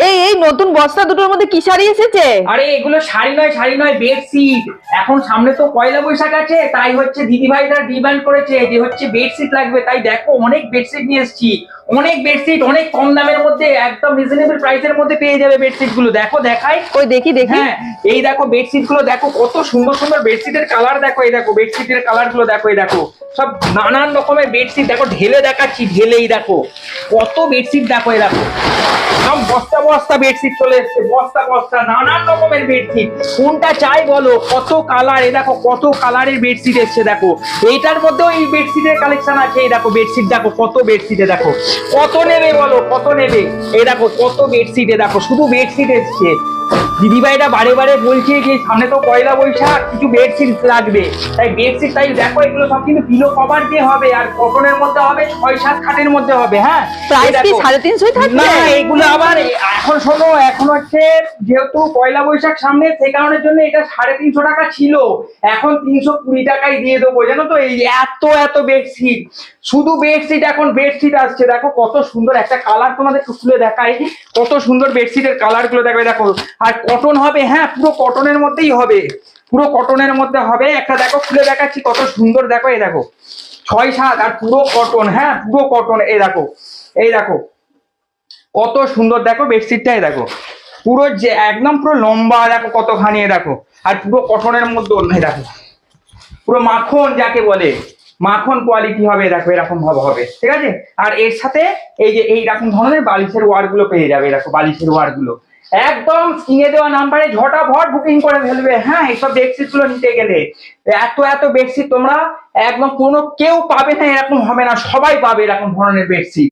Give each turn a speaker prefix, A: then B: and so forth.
A: এই এই নতুন বস্তা দুটোর মধ্যে কি শাড়ি এসেছে?
B: আরে এগুলো শাড়ি নয় বেডশিট। এখন সামনে তো পয়লা বৈশাখ আছে, তাই হচ্ছে দিদি ভাইরা ডিমান্ড করেছে যে হচ্ছে বেডশিট লাগবে, তাই দেখো অনেক বেডশিট নিয়ে এসেছি। অনেক বেডশিট অনেক কম দামের মধ্যে, একদম রিজনেবল প্রাইসের মধ্যে পেয়ে যাবে বেডশিট গুলো। দেখো দেখাই।
A: ওই দেখি দেখি।
B: হ্যাঁ, এই দেখো বেডশিট গুলো দেখো, কত সুন্দর সুন্দর বেডশিটের কালার দেখো। এই দেখো বেডশিটের কালার গুলো দেখো। এই দেখো সব নানান রকমের বেডশিট দেখো, ঢেলে দেখাচ্ছি, ঢেলেই দেখো কত বেডশিট দেখো। এই দেখো সব বস্তা বস্তা বেডশিট চলে এসছে, বস্তা বস্তা নানান রকমের বেডশিট। কোনটা চাই বলো, কত কালার। এই দেখো কত কালারের বেডশিট এসছে দেখো। এইটার মধ্যেও এই বেডশিটের কালেকশন আছে। এই দেখো বেডশিট দেখো, কত বেডশিটে দেখো, কত নেবে বলো, কত নেবে। এই দেখো কত বেডশিটে দেখো, শুধু বেডশিট এসছে। দিদিভাইরা বারে বারে বলছে যে সামনে তো পয়লা বৈশাখ, কিছু বেডশিট লাগবে, তাই বেডশিট। তাই দেখো এগুলো সব কিন্তু পিলো কভার দিয়ে হবে, আর কটনের মধ্যে হবে, 6-7 খাটের মধ্যে হবে। হ্যাঁ,
A: প্রাইস কি 350 থাকবে?
B: না এগুলো আবার এখন শোনো, এখন হচ্ছে যেহেতু পয়লা বৈশাখ সামনে, সেই কারণের জন্য এটা 350 টাকা ছিল, এখন 320 টাকায় দিয়ে দেবো, জানো তো। এই এত এত বেডশিট, শুধু বেডশিট, এখন বেডশিট আসছে। দেখো কত সুন্দর একটা কালার, তোমাদের খুলে দেখাই কত সুন্দর বেডশিটের কালার গুলো দেখো। দেখো আর কটন হবে, হ্যাঁ পুরো কটনের মধ্যেই হবে, পুরো কটনের মধ্যে হবে। একটা দেখো খুলে দেখাচ্ছি, কত সুন্দর দেখো। এই দেখো 6-7 আর পুরো কটন, হ্যাঁ পুরো কটন। এই দেখো, এই দেখো কত সুন্দর দেখো বেডশিটটা। এই দেখো পুরো যে একদম পুরো লম্বা, দেখো কতখানি। দেখো আর পুরো কটনের মধ্যে। এই দেখো পুরো মাখন যাকে বলে, মাখন কোয়ালিটি হবে। দেখো এরকম ভাবে হবে, ঠিক আছে। আর এর সাথে এই যে এইরকম ধরনের বালিশের ওয়ার গুলো পেয়ে যাবে। দেখো বালিশের ওয়ার গুলো একদম স্ক্রিনে দেওয়া নাম্বারে ঝটাফট বুকিং করে ফেলবে। হ্যাঁ, এইসব বেডশিট গুলো নিতে গেলে এত এত বেডশিট তোমরা একদম কোনো কেউ পাবে না, এরকম হবে না, সবাই পাবে এরকম ধরনের বেডশিট।